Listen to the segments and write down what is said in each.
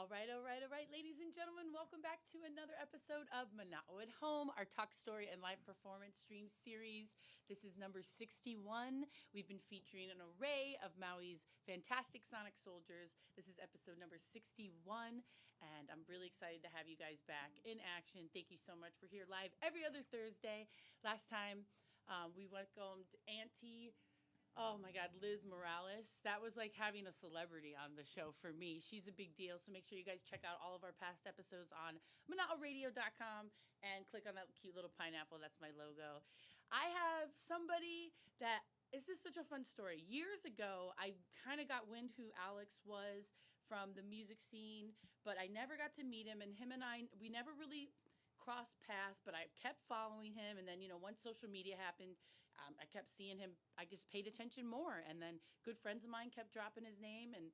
All right, ladies and gentlemen, welcome back to another episode of Mana'o at Home, our talk story and live performance stream series. This is number 61. We've been featuring an array of Maui's fantastic sonic soldiers. This is episode number 61, and I'm really excited to have you guys back in action. Thank you so much. We're here live every other Thursday. Last time we welcomed Auntie. Oh my God, Liz Morales. That was like having a celebrity on the show for me. She's a big deal. So make sure you guys check out all of our past episodes on ManaoRadio.com and click on that cute little pineapple. That's my logo. I have somebody that this is such a fun story. Years ago, I kind of got wind who Alex was from the music scene, but I never got to meet him. And him and we never really crossed paths, but I've kept following him. And then, once social media happened, I kept seeing him. I just paid attention more. And then good friends of mine kept dropping his name. And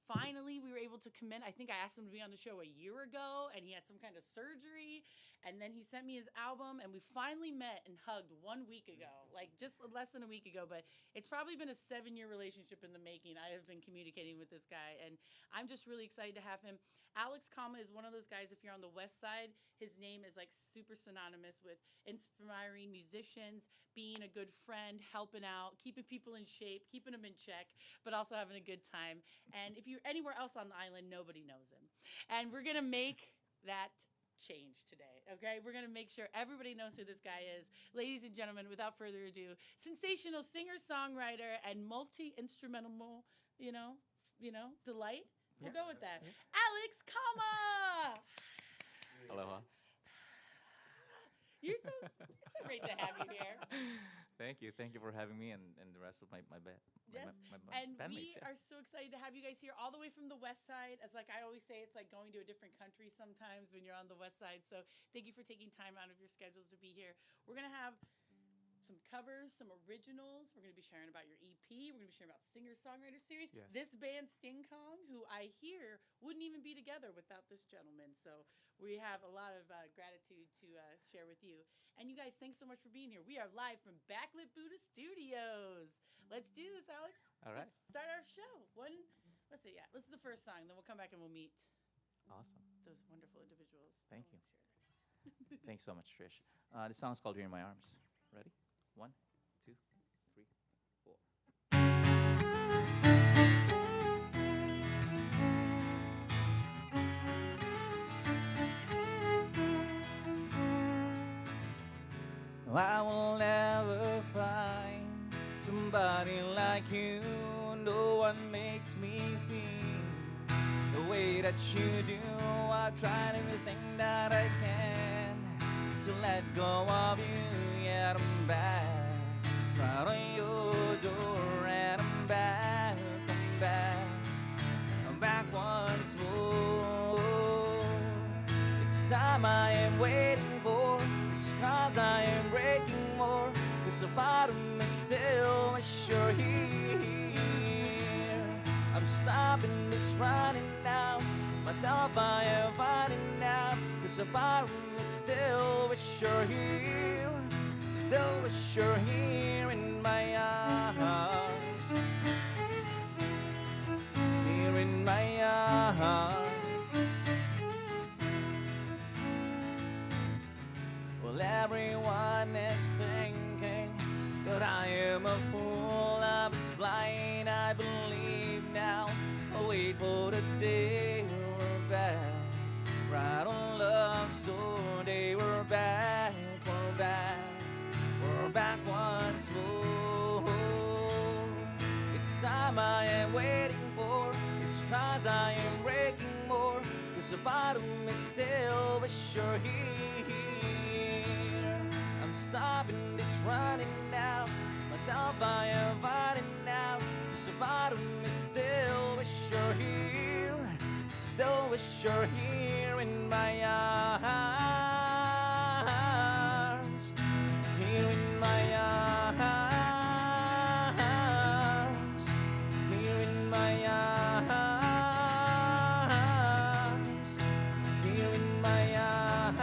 finally, we were able to commit. I think I asked him to be on the show a year ago, and he had some kind of surgery. And then he sent me his album, and we finally met and hugged 1 week ago, like just less than a week ago. But it's probably been a 7-year relationship in the making. I have been communicating with this guy, and I'm just really excited to have him. Alex Calma is one of those guys, if you're on the West Side, his name is like super synonymous with inspiring musicians, being a good friend, helping out, keeping people in shape, keeping them in check, but also having a good time. And if you're anywhere else on the island, nobody knows him. And we're going to make that change today, okay? We're going to make sure everybody knows who this guy is. Ladies and gentlemen, without further ado, sensational singer-songwriter and multi-instrumental, delight. We'll go with that. Alex Calma! Aloha. It's so great to have you here. Thank you for having me and the rest of my band. Yes, and we are so excited to have you guys here all the way from the West Side. As like I always say, it's like going to a different country sometimes when you're on the West Side. So thank you for taking time out of your schedules to be here. We're going to have some covers, some originals. We're going to be sharing about your EP. We're going to be sharing about singer-songwriter series. Yes. This band, Sting Kong, who I hear wouldn't even be together without this gentleman. So we have a lot of gratitude to share with you. And you guys, thanks so much for being here. We are live from Backlit Buddha Studios. Let's do this, Alex. All right. Let's start our show. This is the first song. Then we'll come back and we'll meet Awesome. those wonderful individuals. Thank you. Share their name. Thanks so much, Trish. This song's called Here in My Arms. Ready? 1, 2, 3, 4. I will never find somebody like you. No one makes me feel the way that you do. I've tried everything that I can to let go of you. Yet I'm back, right on your door, and I'm back, I'm back once more. It's time I am waiting for, the scars I am breaking more, 'cause the bottom is still sure here. I'm stopping this running now, myself I am finding out, 'cause the bottom is still sure here. Still sure here in my arms, here in my arms. Well, everyone is thinking that I am a fool. I was blind, I believe now. I'll wait for the day we're back, right on love's door. Day we're back, we're back. We're back once more. It's time I am waiting for, it's scars I am breaking more, 'cause the bottom is still sure here. I'm stopping this running now, myself I am finding out, 'cause the bottom is still sure here. Still sure here in my arms, here in my arms, here in my arms, here in my arms,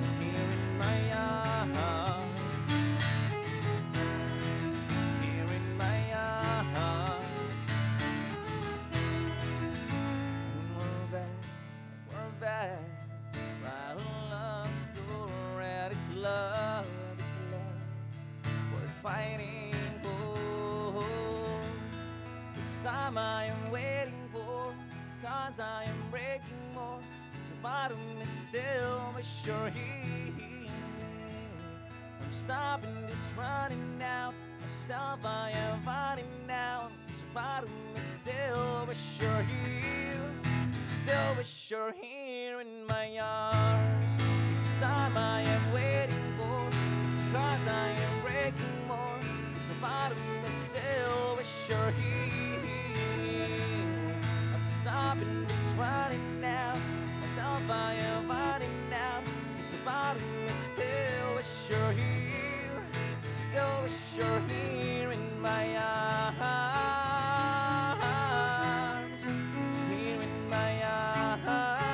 here in my arms, here in my arms. it's love worth fighting for. It's time I am waiting for, scars I am breaking more. So bottom is still but sure here. I'm stopping this running out, myself I am fighting now. So bottom is still but sure here, still but sure here in my arms. It's time I am waiting for, scars I am breaking more. So bottom is still but sure here. I'm stopping this running now, myself I am fighting now. So bottom is still but sure here, still but sure here in my arms, here in my arms,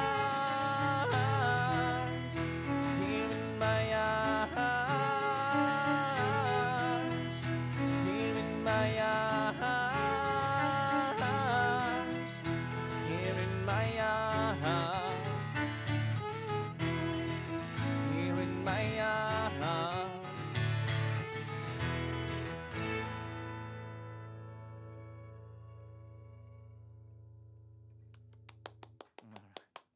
here in my arms, here in my arms, here in my arms, here in my arms.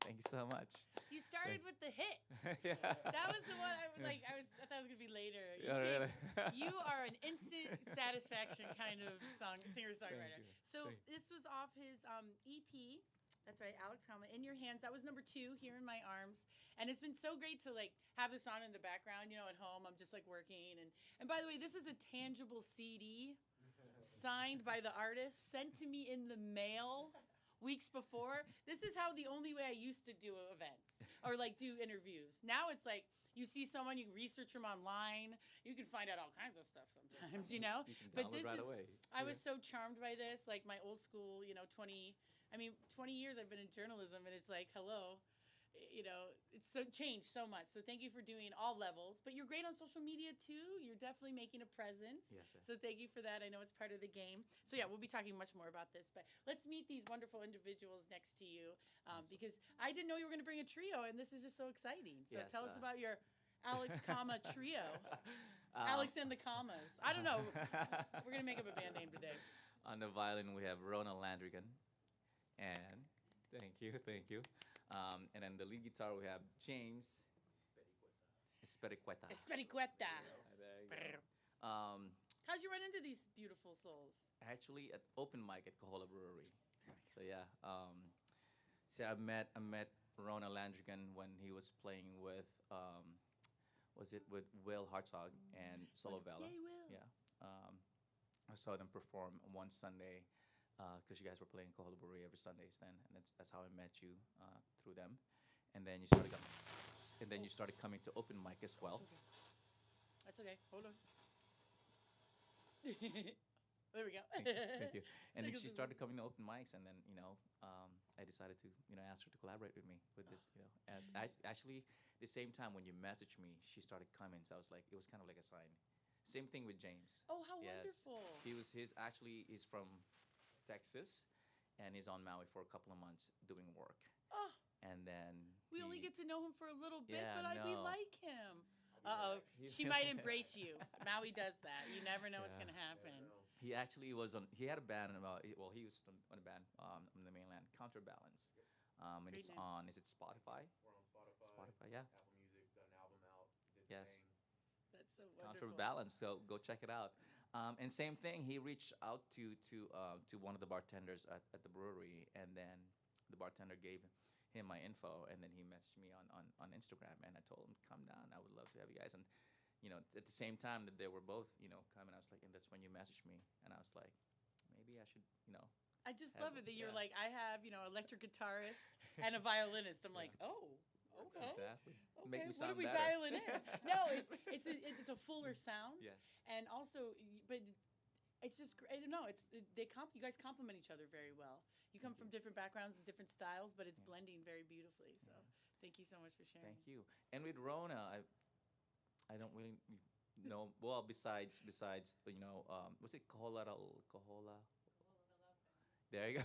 Thank you so much. You started with the hit. Yeah. That was the one I was like. I thought it was gonna be later. Yeah, really. You are an instant satisfaction kind of singer-songwriter. Thank you. So Thank you. this was off his EP. That's right, Alex Calma, In Your Hands. That was number 2, Here in My Arms. And it's been so great to like have this on in the background. You know, at home, I'm just like working. And by the way, this is a tangible CD signed by the artist, sent to me in the mail weeks before. This is how the only way I used to do events or like do interviews. Now it's like you see someone, you research them online, you can find out all kinds of stuff sometimes, you know. You can But download this right is, away. I was so charmed by this, like my old school, 20 years I've been in journalism, and it's like, hello. It's so changed so much. So thank you for doing all levels. But you're great on social media too. You're definitely making a presence. Yes, yes. So thank you for that. I know it's part of the game. So yeah, we'll be talking much more about this. But let's meet these wonderful individuals next to you, because I didn't know you were going to bring a trio, and this is just so exciting. So Yes, tell us about your Alex Calma trio. Alex and the Calmas. I don't know. We're going to make up a band name today. On the violin, we have Rona Landrigan. And thank you. And then the lead guitar, we have James Espericueta. Espericueta. There you go. How'd you run into these beautiful souls? Actually, at open mic at Kohola Brewery. So yeah, so I met Rona Landrigan when he was playing with with Will Hartog and Solo Vela. Yay, Will. Yeah, I saw them perform one Sunday because you guys were playing Kohola Brewery every Sundays then, and that's how I met you through them, and then you started coming to open mic as well. That's okay. Hold on. There we go. Thank you. And then Take she us started coming to open mics, and then I decided to ask her to collaborate with me with this. And actually, the same time when you messaged me, she started coming. So I was like, it was kind of like a sign. Same thing with James. Oh, how Yes. wonderful. He's from Texas, and he's on Maui for a couple of months doing work. Oh, And then we only get to know him for a little bit, Yeah, but we no. like him. Uh-oh. She might embrace you. Maui does that. You never know what's Yeah. going to happen. He actually was on. He had a band he was on a band on the mainland, Counterbalance, and Great it's name. on. Is it Spotify? We're on Spotify, Spotify, yeah. Apple Music, got an album out. Did Yes. the thing. That's so wonderful. Counterbalance. So go check it out. And same thing. He reached out to one of the bartenders at the brewery, and then the bartender gave him my info, and then he messaged me on Instagram, and I told him, come down. I would love to have you guys. And at the same time that they were both coming, I was like, and that's when you messaged me, and I was like, maybe I should I just Have love it them, that you're yeah. like, I have, electric guitarist and a violinist. I'm like, oh, okay. exactly Okay, make me what sound are we better. dialing in? No, it's a fuller sound. Yes. And also, but it's just I don't know. You guys complement each other very well. You come from different backgrounds and different styles, but it's blending very beautifully. So thank you so much for sharing. Thank you. And with Rona, I don't really know. Well, besides was it Kohola? There you go.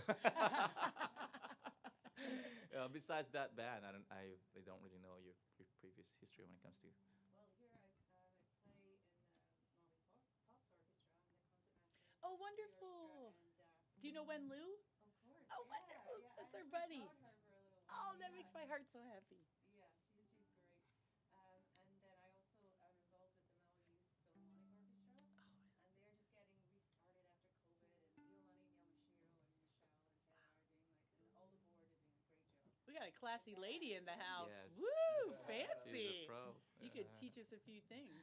Besides that band, I don't really know your previous history when it comes to. Well, here I Oh, wonderful. And, Do you know Wen Lu? of course. Oh, yeah, wonderful. Yeah, That's I our actually buddy. taught her for a little Oh, while. that makes my heart so happy. Yeah, she's great. And then I also am involved with the Maui Youth Philharmonic Orchestra, and they're just getting restarted after COVID. And Giovanni Yamashiro and Michelle and Tara are doing and all the board are doing a great job. We got a classy lady in the house. Yes. Woo, Yeah. fancy. She's a pro. You could teach us a few things.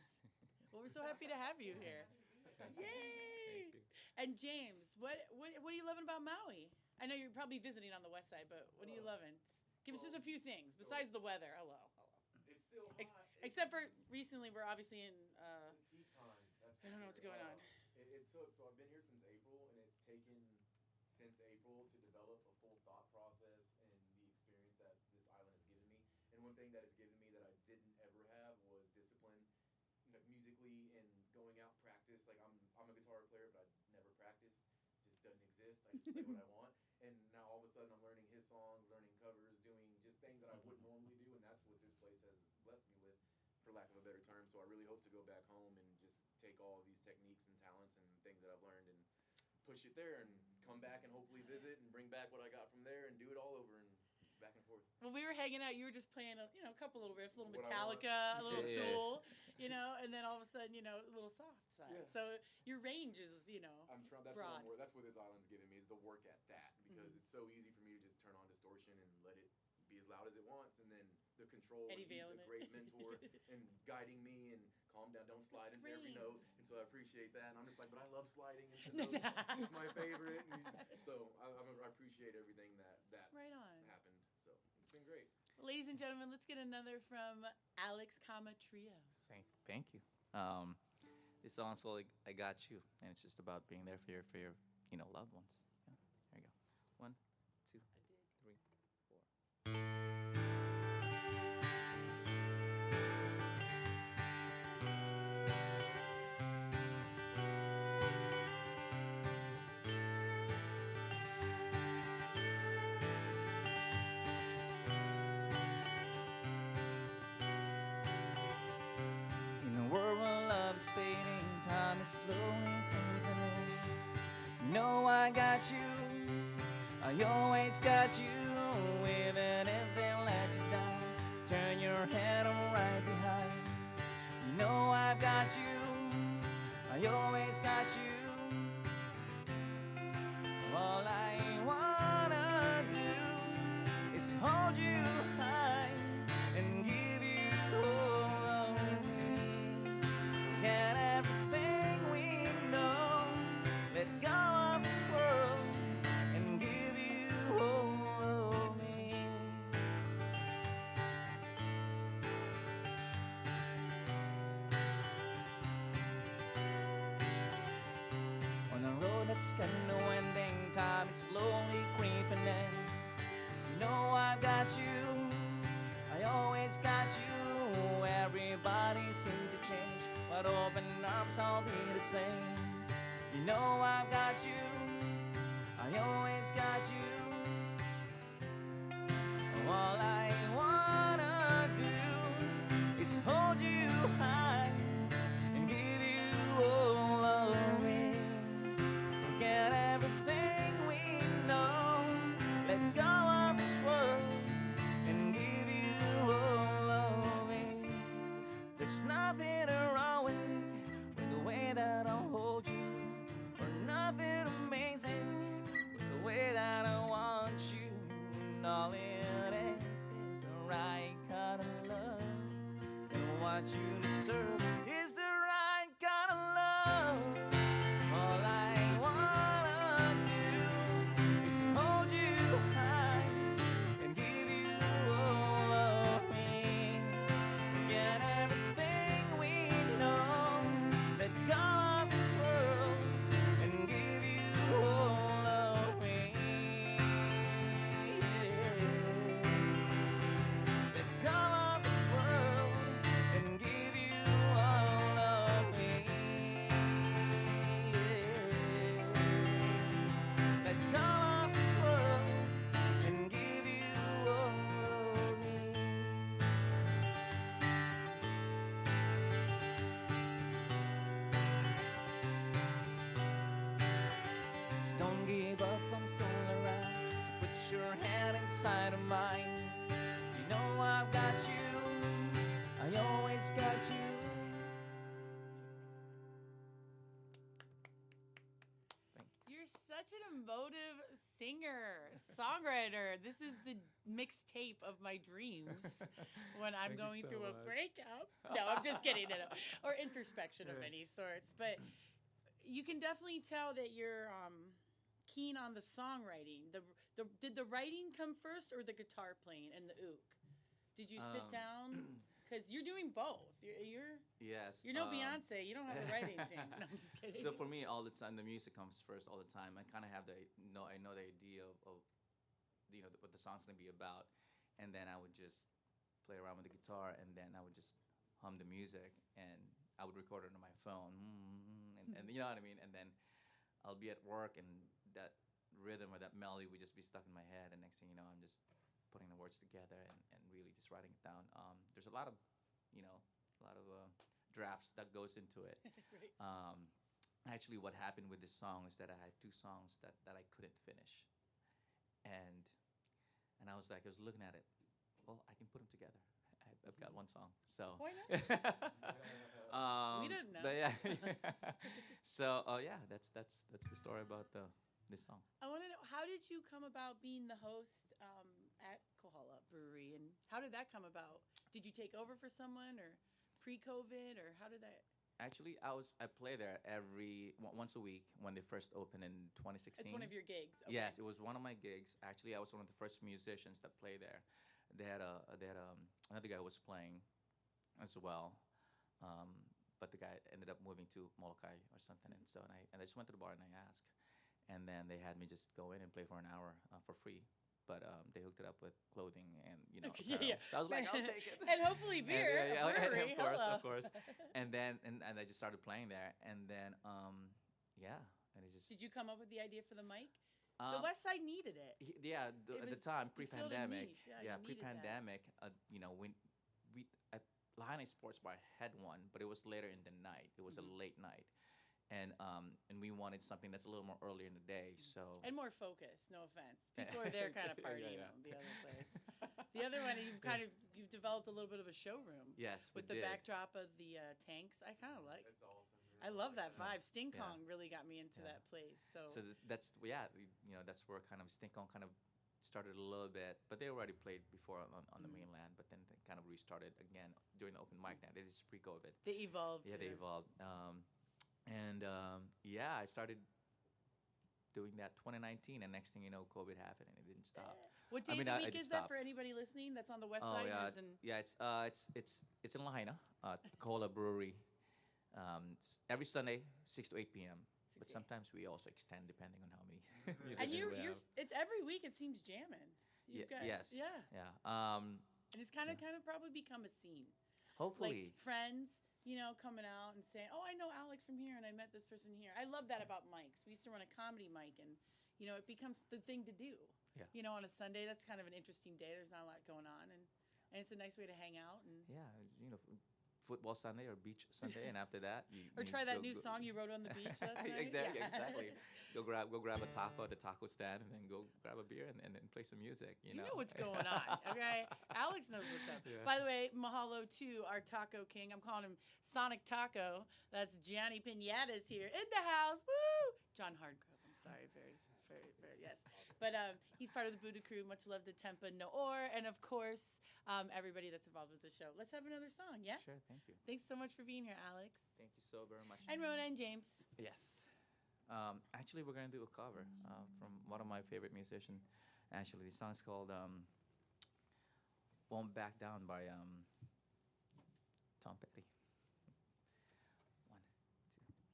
Well, we're so happy to have you here. Happy to be here. Yay! Thank you. And James, what are you loving about Maui? I know you're probably visiting on the west side, but what are you loving? Give us just a few things besides the weather. Hello. It's still hot. Except for recently, we're obviously in. It's heat time. That's I don't know what's going on. It took, so I've been here since April, and it's taken since April to develop a full thought process and the experience that this island has given me. And one thing that it's given me that I didn't ever have was discipline, musically and going out practice. Like I'm a guitar player, but I never practiced. Just doesn't exist. I just play what I want. And now all of a sudden I'm learning his songs, learning covers, doing just things that I wouldn't normally do, and that's what this place has blessed me with, for lack of a better term. So I really hope to go back home and just take all of these techniques and talents and things that I've learned and push it there and come back and hopefully visit and bring back what I got from there and do it all over and back and forth. When we were hanging out, you were just playing a couple little riffs, a little What I want. Metallica, a little Yeah. Tool, and then all of a sudden, a little soft side. Yeah. So your range is, I'm trying. That's broad. what that's what this island's giving me is the work at that, because it's so easy for me to just turn on distortion and let it be as loud as it wants, and then the control. Eddie He's Vale a in it. great mentor and guiding me and calm down, don't slide into every great. note, and so I appreciate that. And I'm just like, but I love sliding into notes. It's my favorite. And so I appreciate everything that's Right on. happened. So it's been great. Ladies and gentlemen, let's get another from Alex Calma Trio. Thank you. This song's called "I Got You," and it's just about being there for your loved ones. Yeah. There you go. 1, 2, 3, 4. In a world where love is fading, time is slowly creeping in. You know I got you, I always got you. Even if they let you down, turn your head, I'm right behind. You know I've got you, I always got you. All I wanna do is hold you high and give you all of me. Get everything we know, let go of this world and give you all of me. On a road that's got no ending, time is slowly creeping in. You know I've got you, I always got you. Everybody seems to change, but open arms I'll be the same. You know I've got you, I always got you. All I wanna do is hold you high and give you all of me. Forget everything we know, let go of this world and give you all of me. There's nothing wrong with the way that I'll hold you, or nothing amazing with the way that I want you. And all it is the right kind of love, and what you deserve is the right kind of love. All I wanna do is hold you high and give you all of me. Get everything we know, let go of this world and give you all of me. Let go of this world and give you all inside of mine. You know I've got you, I always got you. You're such an emotive singer, songwriter. This is the mixtape of my dreams when I'm Thank you going so through a much. breakup. No, I'm just kidding. No. Or introspection of any sorts. But you can definitely tell that you're keen on the songwriting. Did the writing come first or the guitar playing and the ook? Did you sit down? Because you're doing both. Yes. You're no Beyonce. You don't have a writing team. No, I'm just kidding. So for me, all the time, the music comes first all the time. I kind of have I know the idea of what the song's gonna be about, and then I would just play around with the guitar, and then I would just hum the music, and I would record it on my phone, and you know what I mean. And then I'll be at work, and that rhythm or that melody would just be stuck in my head, and next thing you know, I'm just putting the words together and really just writing it down. There's a lot of drafts that goes into it. Right. Actually, what happened with this song is that I had two songs that I couldn't finish, and I was looking at it. Well, I can put them together. I've got one song, so Why not? We didn't know. But yeah, so yeah, that's the story about this song. I want to know, how did you come about being the host at Kohala Brewery, and how did that come about? Did you take over for someone, or pre-COVID, or how did that? Actually, I play there once a week when they first opened in 2016. It's one of your gigs. Okay. Yes, it was one of my gigs. Actually, I was one of the first musicians that played there. They had another guy was playing as well, but the guy ended up moving to Molokai or something, and so I just went to the bar and I asked, and then they had me just go in and play for an hour for free. But they hooked it up with clothing and Yeah. So I was like, I'll take it. And hopefully beer. And, a brewery. of course. And then and I just started playing there, and then and it just. Did you come up with the idea for the mic? The West Side needed it. At the time, you filled a pre-pandemic. niche. Yeah, you needed that. Pre-pandemic. When we at Lahaina Sports Bar had one, but it was later in the night. It was a late night. And we wanted something that's a little more earlier in the day, so and more focused. No offense, people are there kind of partying Yeah. on the other place. The other one, you've developed a little bit of a showroom. Yes, with the backdrop of the tanks. I kind of like. That's awesome. I love that vibe. Sting Yeah. Kong really got me into Yeah. that place. So that's that's where kind of Stink On kind of started a little bit, but they already played before on the mainland, but then they kind of restarted again during the open mic night. It is pre-COVID. they evolved. Yeah, they evolved. I started doing that 2019, and next thing you know, COVID happened, and it didn't stop. What day I mean, of the I week just is that stopped. for anybody listening that's on the West Oh Side? yeah, Listen. it's in Lahaina, Kohala Brewery. It's every Sunday, 6 to 8 p.m. 6 But to 8. sometimes we also extend depending on how many. And musicians we you're have. it's every week. It seems jamming. You've got, Yes. Yeah. Yeah. And it's kind of probably become a scene. Hopefully. Like friends, coming out and saying, "Oh, I know Alex from here, and I met this person here." I love that about mics. We used to run a comedy mic, and it becomes the thing to do. Yeah. On a Sunday, that's kind of an interesting day. There's not a lot going on, and it's a nice way to hang out and. Yeah, football Sunday or beach Sunday, and after that, Or try that new song you wrote on the beach last night. Exactly. Go grab a taco at the taco stand, and then go grab a beer and play some music. You know what's going on, okay? Alex knows what's up. Yeah. By the way, mahalo to our taco king. I'm calling him Sonic Taco. That's Gianni Pinata's here in the house. Woo! John Hardgrove. I'm sorry, very, very, very, yes. But he's part of the Buddha crew. Much love to Tempa Noor, and of course, everybody that's involved with the show. Let's have another song, yeah? Sure, thank you. Thanks so much for being here, Alex. Thank you so very much. And Rona and James. Yes. Actually, we're going to do a cover from one of my favorite musicians. Actually, the song's called Won't Back Down by Tom Petty. 1, 2, 3, 4.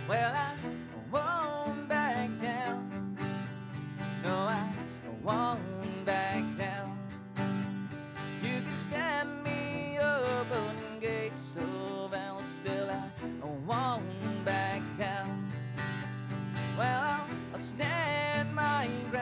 Well, I won't back down. No, I won't back down. You can stand me up on gates of hell, still I won't back down. Well, I'll stand my ground.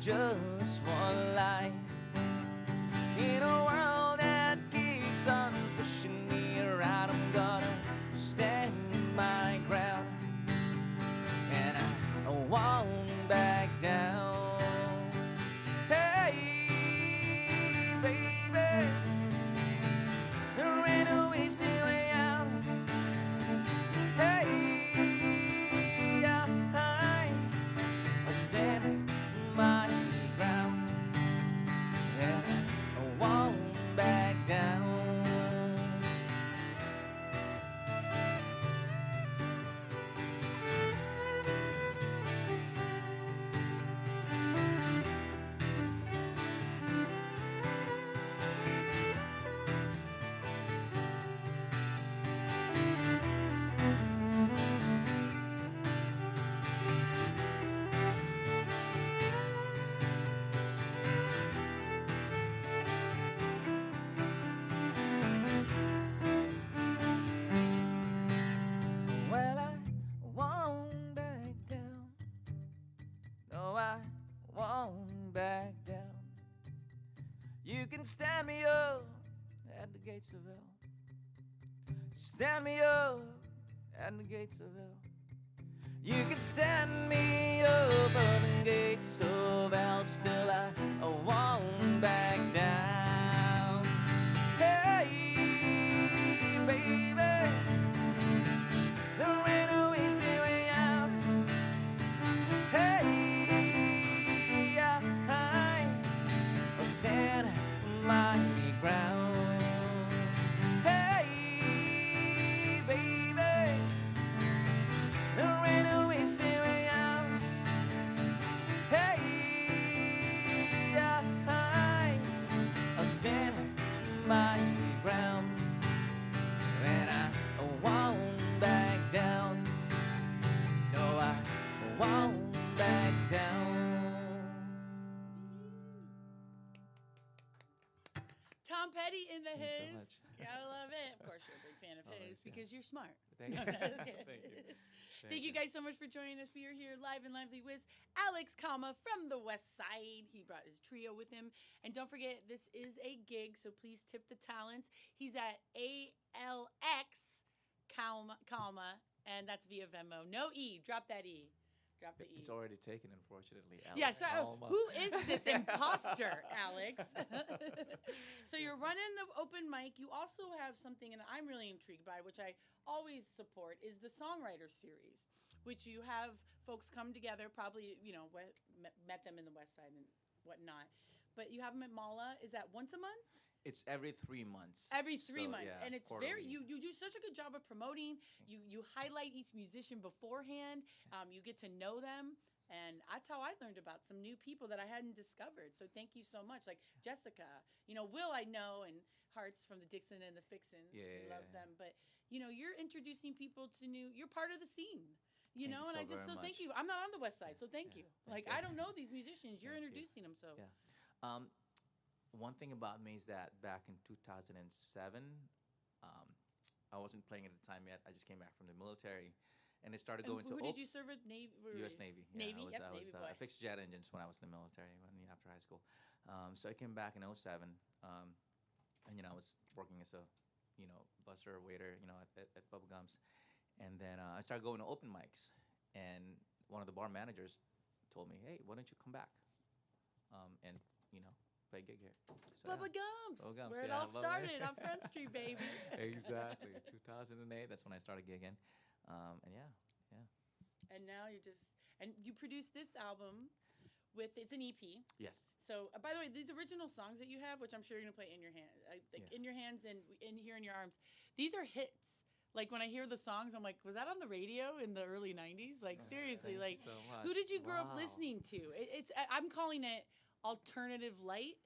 just one life in a world that keeps on pushing me around. I'm gonna stand my ground, and I won't back down. Hey, baby, there ain't no easy way out. Hey, I'll stand my ground, and I won't back down. Well, I won't back down. No, I won't back down. You can stand me up at the gates of hell. Stand me up at the gates of hell. You can stand me up at the gates of hell. Still, I won't back down. Hey, baby, there ain't no easy way out. Hey, I'll stand my ground. Hey, baby, there ain't no easy way out. Hey, I'll stand my ground, and I won't back down. No, I won't back down. Tom Petty in the Thanks so his. much. Gotta love it. Of course, you're a big fan of Always, his yeah. because you're smart. Thank you. No, no, it's good. Thank you. Thank you guys so much for joining us. We are here live and lively with Alex Calma from the West Side. He brought his trio with him. And don't forget, this is a gig, so please tip the talents. He's at ALX Calma, and that's via Venmo. No E. Drop that E. Drop the E. It's already taken, unfortunately. Alex Yeah, so Calma. who is this imposter, Alex? So you're running the open mic. You also have something, and I'm really intrigued by, which I always support, is the songwriter series, which you have folks come together, probably, met them in the West Side and whatnot. But you have them at Mala. Is that once a month? It's every 3 months. Every 3 So, months, yeah, and it's quarterly. you do such a good job of promoting. You highlight each musician beforehand. You get to know them, and that's how I learned about some new people that I hadn't discovered. So thank you so much. Like Jessica, Will I know, and Hearts from the Dixon and the Fixins. Yeah. Love them, but you're introducing people to new. You're part of the scene. Thank you And so I just very thank much. you. I'm not on the West Side, so thank you. Thank Like you. I don't know these musicians. You're Thank you. introducing them, so Yeah. One thing about me is that back in 2007, I wasn't playing at the time yet. I just came back from the military, and I started going who to did you serve with? Navy. U.S. Navy. Yeah, Navy. I Navy boy. I fixed jet engines when I was in the military after high school. So I came back in 07, and I was working as a busser, waiter, at Bubba Gumps, and then I started going to open mics, and one of the bar managers told me, "Hey, why don't you come back, and play a gig here?" So, Bubba Gumps, Bubba Gumps, where it yeah, all Bubba- started on Front Street, baby. Exactly. 2008. That's when I started gigging, and yeah. And now you produced this album it's an EP. Yes. So, by the way, these original songs that you have, which I'm sure you're gonna play in your hand, Yeah. in your hands and in here in your arms, these are hits. Like when I hear the songs, I'm like, was that on the radio in the early '90s? Like seriously, like Thank you so who much. did you grow up Wow. listening to? I'm calling it alternative light.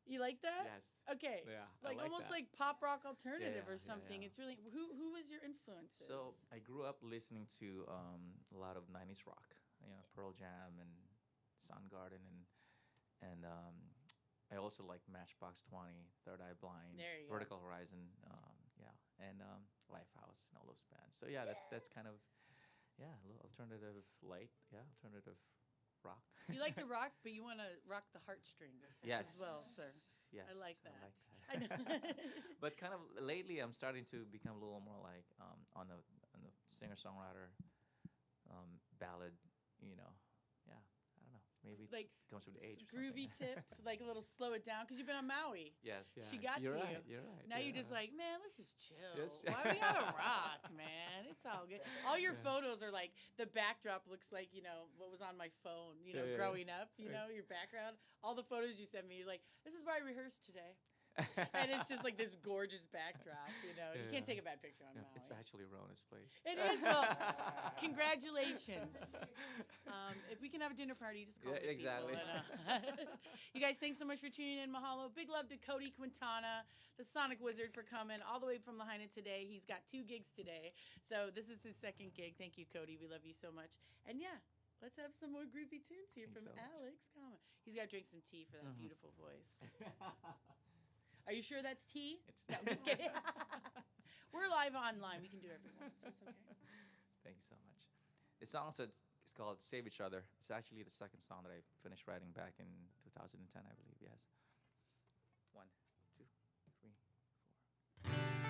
You like that? Yes. Okay. Yeah, I Like like almost that. like pop rock alternative Yeah, or something. yeah. It's really who was your influences? So I grew up listening to a lot of '90s rock, Pearl Jam and Soundgarden, and I also like Matchbox 20, Third Eye Blind, There you go. Vertical Horizon, and Lifehouse and all those bands. So yeah, that's kind of a little alternative light, alternative rock. You like to rock, but you want to rock the heartstrings Yes. as well, sir. Yes, I like that. I like that. But kind of lately, I'm starting to become a little more like on the singer-songwriter ballad. You know, yeah. I don't know. Maybe it Like comes with age. Or groovy something. tip, like a little slow it down, because you've been on Maui. Yes, yeah. She got you're to right, you. You're right. Now you're yeah. just like, man, let's just chill. Yes. Why we gotta rock, man? It's all good. All your Yeah. photos are like, the backdrop looks like, what was on my phone, Yeah, yeah, growing up, Right. Your background. All the photos you sent me, you're like, this is where I rehearsed today. And it's just like this gorgeous backdrop, You can't take a bad picture on Yeah, Maui. it's actually Rona's place. It is. Well, congratulations. If we can have a dinner party, just call Yeah, me. exactly. You guys, thanks so much for tuning in. Mahalo. Big love to Cody Quintana, the Sonic Wizard, for coming all the way from Lahaina today. He's got 2 gigs today. So this is his 2nd gig. Thank you, Cody. We love you so much. And yeah, let's have some more groovy tunes here Thanks from so much. Alex Calma. He's got to drink some tea for that Mhm. beautiful voice. Are you sure that's tea? It's No, I'm just kidding. We're live online. We can do whatever we want, so it's okay. Thank you so much. The song is called Save Each Other. It's actually the 2nd song that I finished writing back in 2010, I believe, yes. 1, 2, 3, 4.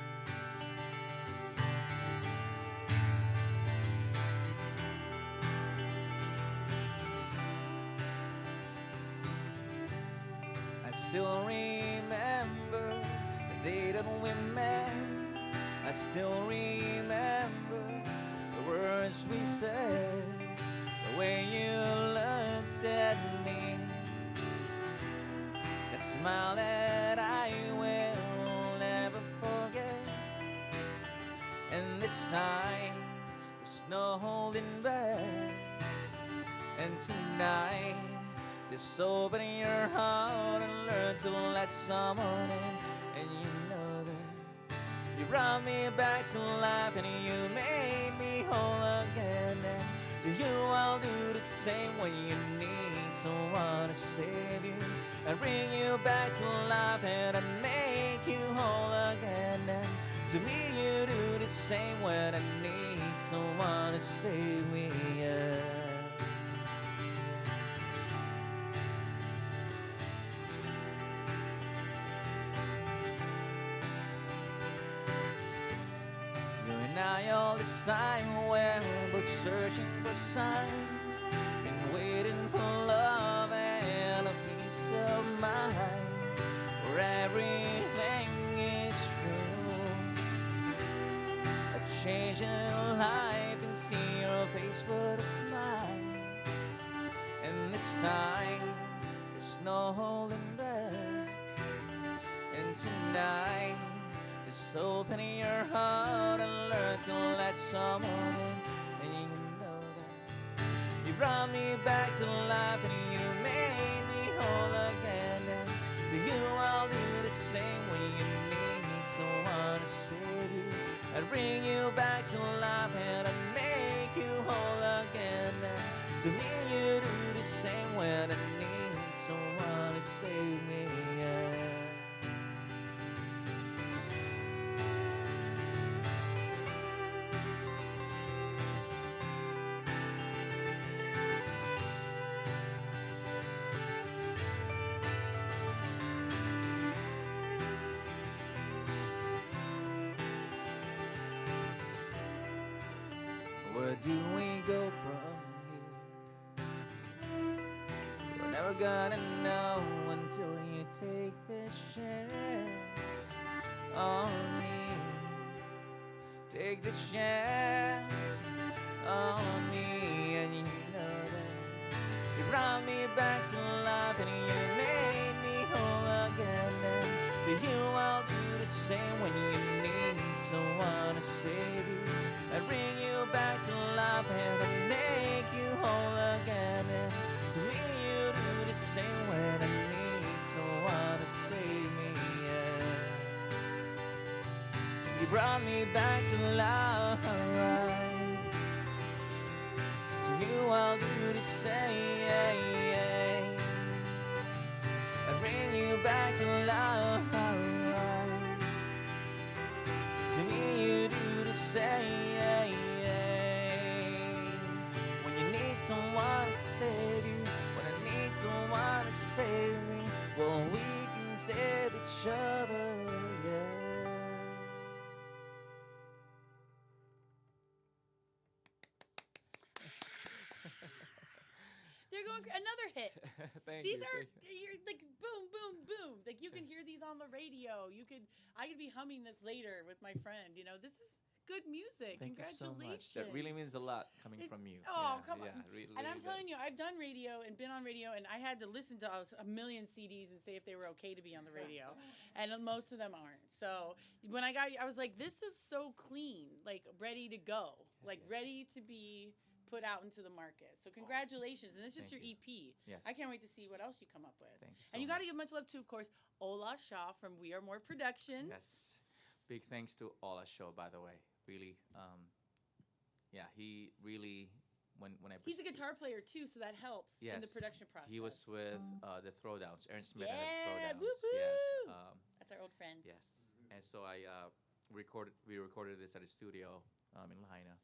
I still remember the day that we met. I still remember the words we said, the way you looked at me, that smile that I will never forget. And this time, there's no holding back. And tonight, just open your heart and learn to let someone in. And you know that you brought me back to life and you made me whole again. And to you I'll do the same when you need someone to save you. I bring you back to life and I make you whole again. And to me you do the same when I need someone to save me. Yeah. You and I all this time were both searching for signs and waiting for love and a peace of mind where everything is true. A change in life and see your face with a smile. And this time there's no holding back. And tonight just open your heart and learn to let someone in. And you know that you brought me back to life and you made me whole again. And to you I'll do the same when you need someone to save you. I bring you back to life and I make you whole again. And to me you do the same when I need someone to save me. Yeah. Where do we go from here? We're never gonna know until you take this chance on me. Take this chance on me. And you know that you brought me back to life and you made me whole again. And to you I'll do the same when you need someone to save you. I bring you back to life and I make you whole again. And to me you do the same when I need someone to save me. Yeah. You brought me back to life. To you I'll do the same. I bring you back to life. To me you do the same. When you need someone to save you, someone to save me. Well, we can save each other, yeah. They're going another hit. Thank These you. are Thank you. you're like boom, boom, boom. Like you can hear these on the radio. I could be humming this later with my friend. You know, this is good music. Thank you so Congratulations. much. That really means a lot coming It- from you. Oh, Yeah, come yeah, on. really, And I'm really telling does. you, I've done radio and been on radio, and I had to listen to a million CDs and say if they were okay to be on the radio. And most of them aren't. So when I was like, this is so clean, like ready to go, like ready to be put out into the market. So congratulations. And it's just Thank your you. EP. Yes. I can't wait to see what else you come up with. Thank you so And you got to much. give much love to, of course, Ola Shaw from We Are More Productions. Yes. Big thanks to Ola Show, by the way. Really, yeah, he really, when I He's a guitar player too, so that helps in the Yes, production process. he was with the Throwdowns, Ernst Smith and Yeah, the Throwdowns. woo-hoo! Yes, That's our old friend. yes. And so we recorded this at a studio in Lahaina,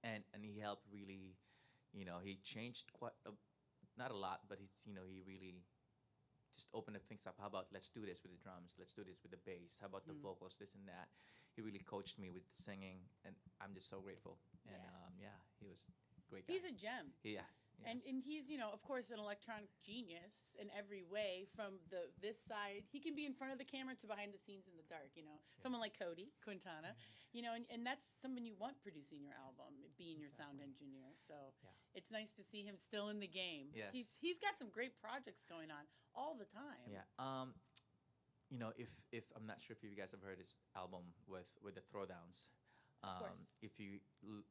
and he helped really, you know, he changed not a lot, but he really just opened up things up. How about let's do this with the drums, let's do this with the bass, how about the vocals, this and that. He really coached me with singing, and I'm just so grateful. And Yeah. he was a great guy. He's a gem. Yeah. And Yes. and he's, you know, of course, an electronic genius in every way. From this side, he can be in front of the camera to behind the scenes in the dark. You know, someone like Cody Quintana, you know, and that's someone you want producing your album, being your sound engineer. So Yeah. it's nice to see him still in the game. Yes. He's got some great projects going on all the time. Yeah. You know, if I'm not sure if you guys have heard his album with the Throwdowns. Of course. If you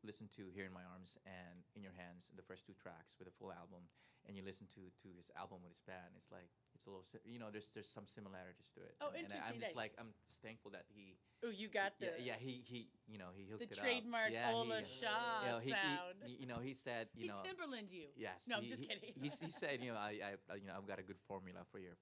listen to Here in My Arms and In Your Hands, the first two tracks with the full album, and you listen to his album with his band, it's like it's a little you know, there's some similarities to it. Oh, and I'm interesting. I'm just thankful that he Oh, you got the he you know, he hooked the it trademark up. Yeah, Ola Shaw you know, sound. you know, he said, you He know, Timberland you. yes. No, I'm just kidding. He said, you know, I've got a good formula for your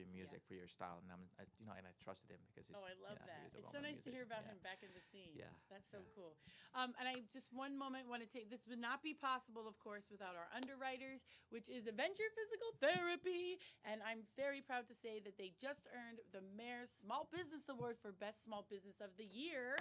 music, for your style, and and I trusted him because Oh, I love that. he's a It's so well-known nice to hear about musician. him back in the scene. Yeah, That's so yeah. cool. And I just one moment want to take this would not be possible, of course, without our underwriters, which is Adventure Physical Therapy. And I'm very proud to say that they just earned the Mayor's Small Business Award for Best Small Business of the Year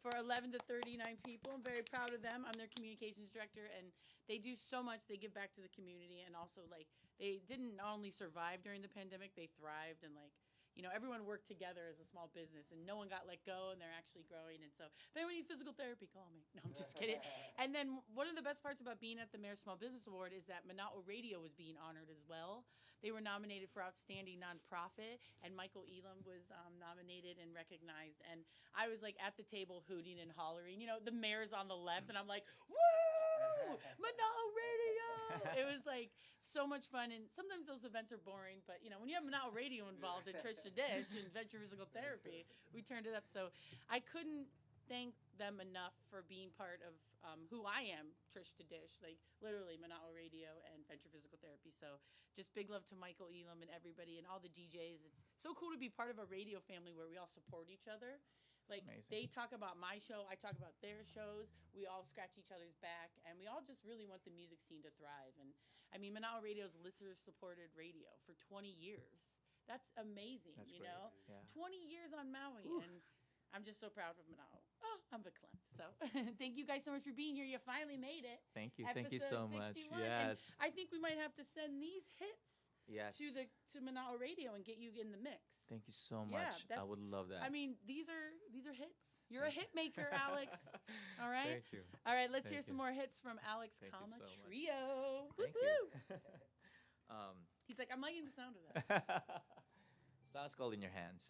for 11 to 39 people. I'm very proud of them. I'm their communications director, and they do so much. They give back to the community, and also like they didn't only survive during the pandemic, they thrived, and like, you know, everyone worked together as a small business, and no one got let go, and they're actually growing. And so if anyone needs physical therapy, call me. No, I'm just kidding. And then one of the best parts about being at the Mayor's Small Business Award is that Mana'o Radio was being honored as well. They were nominated for Outstanding Nonprofit, and Michael Elam was nominated and recognized. And I was like at the table hooting and hollering. You know, the mayor's on the left, and I'm like, woo! Mana'o Radio! It was like so much fun. And sometimes those events are boring, but you know, when you have Mana'o Radio involved in Trish da Dish and Adventure Physical Therapy, we turned it up. So I couldn't thank them enough for being part of who I am, Trish da Dish, like literally Mana'o Radio and Venture Physical Therapy. So just big love to Michael Elam and everybody and all the DJs. It's so cool to be part of a radio family where we all support each other. Like amazing. they talk about my show, I talk about their shows. We all scratch each other's back, and we all just really want the music scene to thrive. And I mean, Mana'o Radio is listener-supported radio for 20 years. That's amazing, That's you great. know? Yeah. 20 years on Maui, and I'm just so proud of Mana'o. Oh, I'm verklempt. So thank you guys so much for being here. You finally made it. Thank you so Episode much. 61. And Yes, I think we might have to send these hits yes. to Mana'o Radio and get you in the mix. Thank you so Yeah, much. I would love that. I mean, these are hits. You're a hit maker, Alex. All right. Thank you. All right, let's hear Thank some you. more hits from Alex Thank you Calma so much. Trio. Thank Woo-hoo. you. He's like, I'm liking the sound of that. Song's called In Your Hands.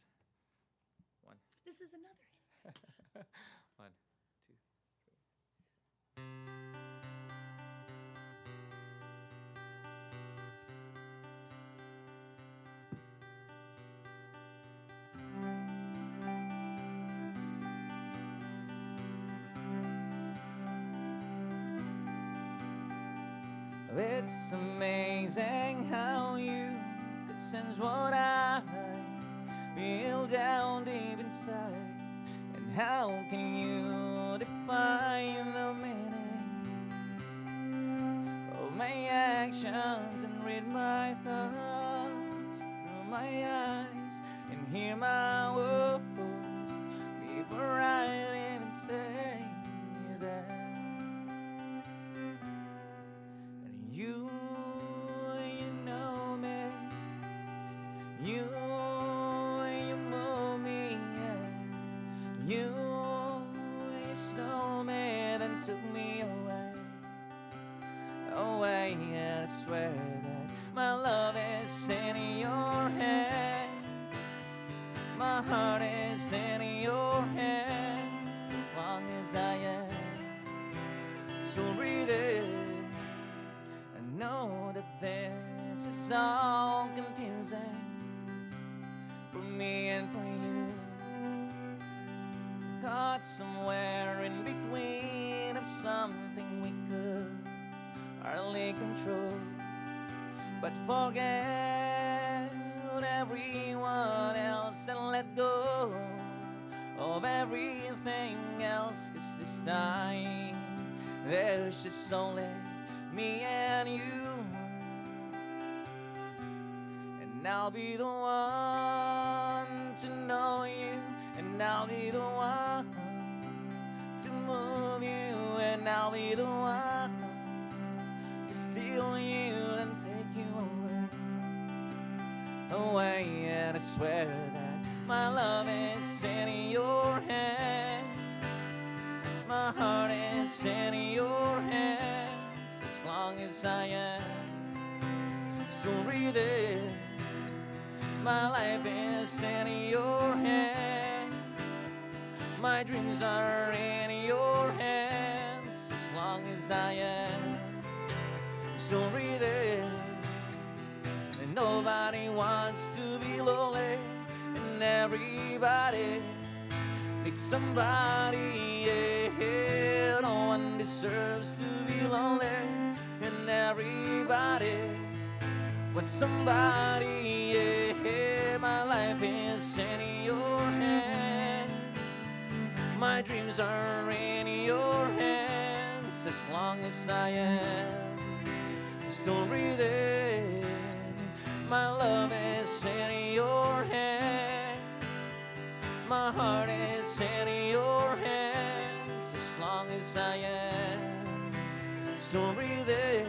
One, This is another hit. 1, 2, 3. It's amazing how you could sense what I feel down deep inside. And how can you define the meaning of my actions and read my thoughts through my eyes and hear my words before I even say that. And you know me, you move me, yeah. You stole me, then took me away, away, and I swear that my love is in your hands. My heart is in your hands, as long as I am still breathing. I know that this is all confusing for me and for you. Caught somewhere in between of something we could hardly control, but forget everyone else and let go of everything else, 'cause this time there's just only me and you. And I'll be the one to know you, and I'll be the one to move you, and I'll be the one to steal you and take you away, and I swear that my love is in your hands. My heart is in your hands, as long as I am still breathing. My life is in your hands. My dreams are in your hands, as long as I am still breathing. And nobody wants to be lonely, and everybody needs somebody, yeah. No one deserves to be lonely, and everybody wants somebody, yeah. My life is in your hands. My dreams are in your hands, as long as I am still breathing. My love is in your hands. My heart is in your hands, as long as I am still breathing.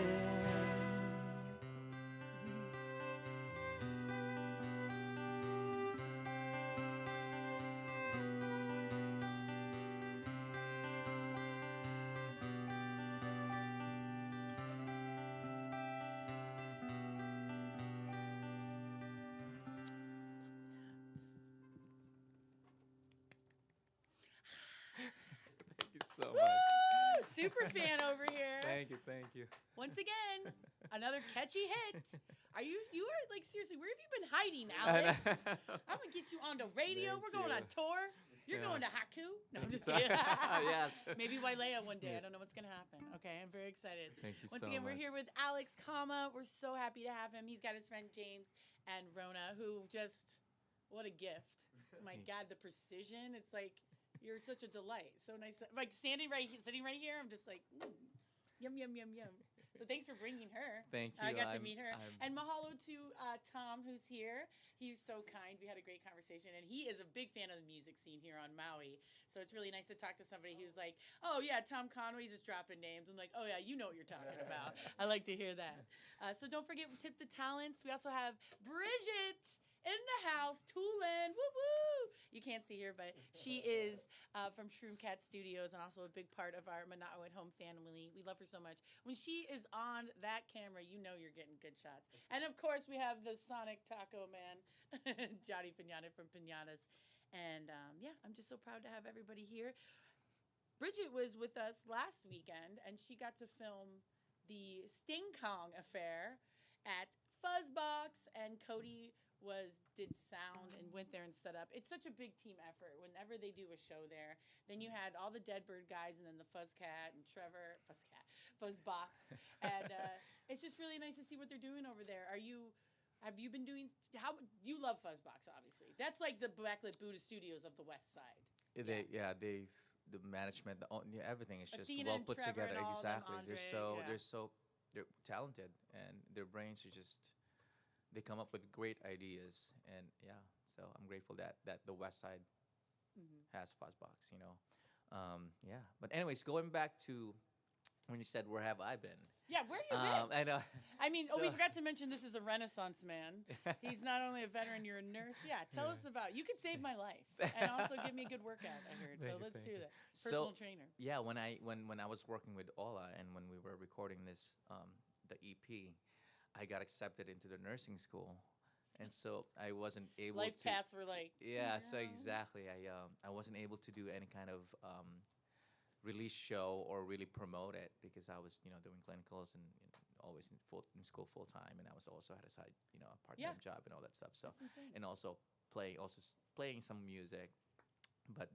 Thank you so much. Woo! Super fan over here. Thank you. Once again, another catchy hit. You are like, seriously, where have you been hiding, Alex? I'm gonna get you on the radio. Thank We're going you. on tour. You're Yeah. going to Haku. No, I'm Thank you just so- kidding. Yes. Maybe Wailea one day. I don't know what's gonna happen. Okay, I'm very excited. Thank you Once so again, much. we're here with Alex Calma. We're so happy to have him. He's got his friend James and Rona, who just, what a gift. My God, the precision. It's like, you're such a delight. So nice. Like sitting right here, I'm just like, yum, yum, yum, yum. So thanks for bringing her. Thank you. I got to I'm- meet her. I'm- And mahalo to Tom, who's here. He's so kind. We had a great conversation. And he is a big fan of the music scene here on Maui. So it's really nice to talk to somebody who's like, oh, yeah, Tom Conway's just dropping names. I'm like, oh, yeah, you know what you're talking about. I like to hear that. So don't forget, tip the talents. We also have Bridget in the house, Tulin. Woo woo! You can't see her, but she is from Shroom Cat Studios and also a big part of our Mana'o at Home family. We love her so much. When she is on that camera, you know you're getting good shots. And of course, we have the Sonic Taco Man, Johnny Pinata from Pinatas. And yeah, I'm just so proud to have everybody here. Bridget was with us last weekend, and she got to film the Sting Kong affair at Fuzzbox, and Cody did sound and went there and set up. It's such a big team effort whenever they do a show there. Then you had all the Deadbird guys, and then the Fuzzcat and Trevor, Fuzzbox, and it's just really nice to see what they're doing over there. Have you been doing? You love Fuzzbox, obviously. That's like the Backlit Buddha Studios of the West Side. The management, everything is just Athena well and put Trevor together. and all of them, Exactly. Andre, They're yeah. so they're talented, and their brains are just they come up with great ideas, and yeah. So I'm grateful that the West Side has Fuzzbox. Yeah. But anyways, going back to when you said where have I been? Yeah, where you been? I know. I mean, we So- forgot to mention this is a Renaissance man. He's not only a veteran, you're a nurse. Yeah, tell us about. You could save my life and also give me a good workout. I heard. Thank So you, let's thank do you. that. So- Personal trainer. Yeah, when I was working with Ola and when we were recording this the EP, I got accepted into the nursing school, and so I wasn't able Life to. paths were like. Yeah, so exactly. I wasn't able to do any kind of release show or really promote it because I was doing clinicals and always in school full time, and I was also had a side a part time Yeah. job and all that stuff. So That's insane. and also playing some music, but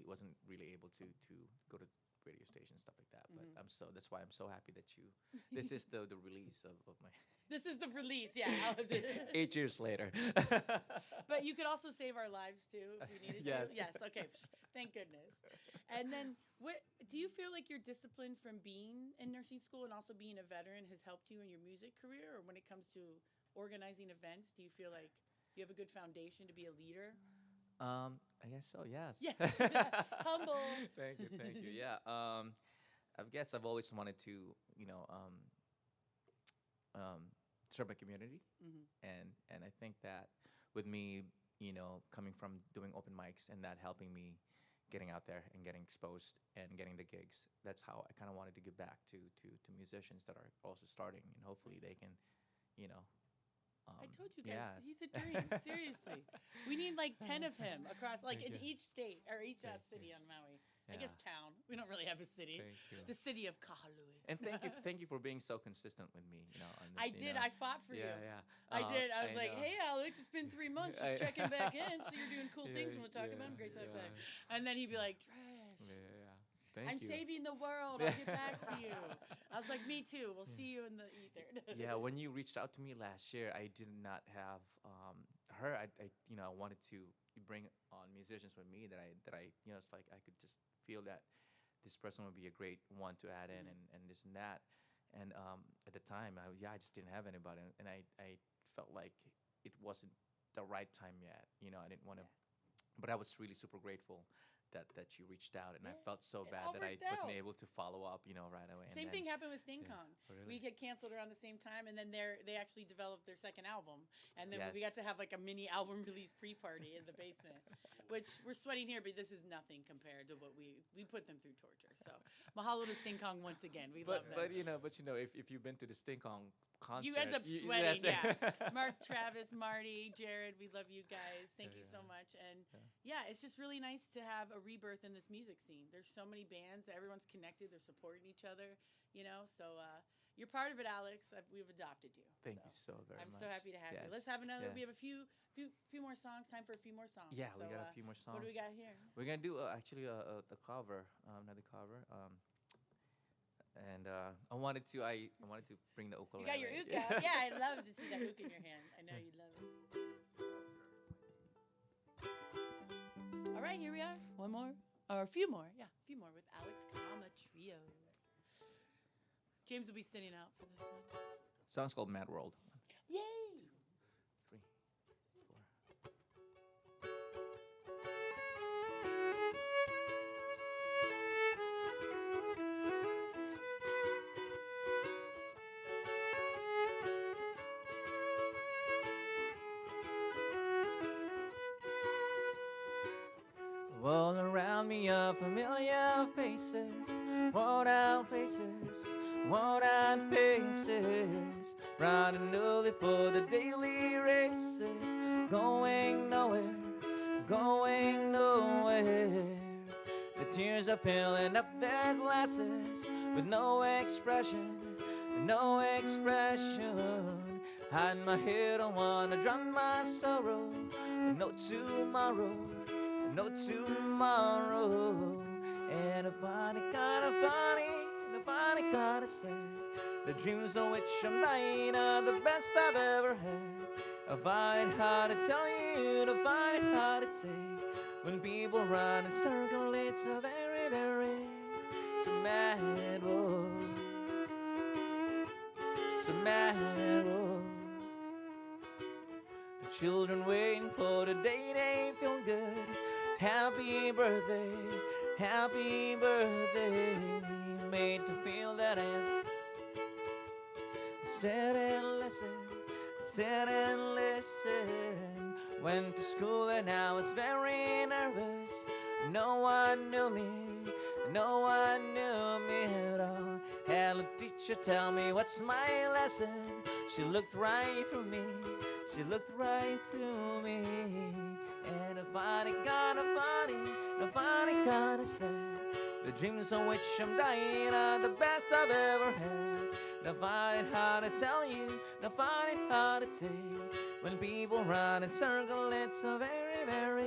wasn't really able to go to radio station stuff like that. But that's why I'm so happy that you. This is the release of my. This is the release. Yeah. I'll have to- 8 years later. But you could also save our lives too if we needed Yes. to. Yes. Okay. Thank goodness. And then, what do you feel like your discipline from being in nursing school and also being a veteran has helped you in your music career, or when it comes to organizing events? Do you feel like you have a good foundation to be a leader? I guess so. Yes. Yes. Humble. Thank you. Thank you. Yeah. I guess I've always wanted to, serve my community, and I think that with me, coming from doing open mics and that helping me getting out there and getting exposed and getting the gigs, that's how I kind of wanted to give back to musicians that are also starting, and hopefully they can, I told you guys, yeah. he's a dream. Seriously, we need like 10 of him across, like Thank in you. each state or each Thank city on Maui. I Yeah. guess town. We don't really have a city. Thank you. The city of Kahalui. And thank you for being so consistent with me. On this, I did. I fought for you. Yeah. I did. I was like, know. hey, Alex, it's been 3 months. Just checking back in. So you're doing cool things. We'll talk about them. Great talk back. And then he'd be like, Trash. Yeah. Thank I'm you. saving the world. I'll get back to you. I was like, me too. We'll see you in the ether. Yeah, when you reached out to me last year, I did not have her. I wanted to bring on musicians with me that I it's like I could just feel that this person would be a great one to add in and this and that. And at the time, I just didn't have anybody, and I felt like it wasn't the right time yet. I didn't want to, but I was really super grateful that you reached out, and I Yeah, felt so it bad all that I worked wasn't out. able to follow up, right away. And Same then- thing happened with Sting yeah. Kong. Oh, really? We get canceled around the same time, and then they actually developed their second album, and then we Yes. got to have like a mini album release pre-party in the basement, which we're sweating here, but this is nothing compared to what we put them through torture. So mahalo to Sting Kong once again. We love them. But if you've been to the Sting Kong concert, You end up that's sweating, it. yeah. Mark, Travis, Marty, Jared, we love you guys. Thank you so Yeah. much. And yeah, it's just really nice to have a rebirth in this music scene. There's so many bands, everyone's connected, they're supporting each other, So you're part of it, Alex. We've adopted you. Thank you so very I'm much. so happy to have you. Yes, Let's have another. We yes. have a few more songs. Time for a few more songs. Yeah, we So, got a few more songs. What do we got here? We're gonna do actually a cover, another cover. And I wanted to bring the ukulele. You got your uke out. Yeah, I love to see that uke in your hand. I know you love it. All right, here we are. One more. Or a few more. Yeah, a few more with Alex Calma Trio. James will be sitting out for this one. Song's called Mad World. Yay! 3, 4. All around me are familiar faces, worn out places, worn out faces, riding early for the daily races, going nowhere, going nowhere. The tears are filling up their glasses with no expression, no expression. Hide my head, I wanna drown my sorrow, no tomorrow. No tomorrow, and I find it kinda funny, and I find it kinda sad. The dreams on which I'm dying are the best I've ever had. I find it hard to tell you, to find it hard to take. When people run in circles, it's a very, very so mad world. so mad. Whoa. The children waiting for the day they feel good. Happy birthday, made to feel that I'm sit and listen. Went to school and I was very nervous. No one knew me at all. Had a teacher tell me what's my lesson. She looked right through me. And a funny kind of sad. The dreams on which I'm dying are the best I've ever had. I find it hard to tell you, I find it hard to take. When people run in circles, it's so very, very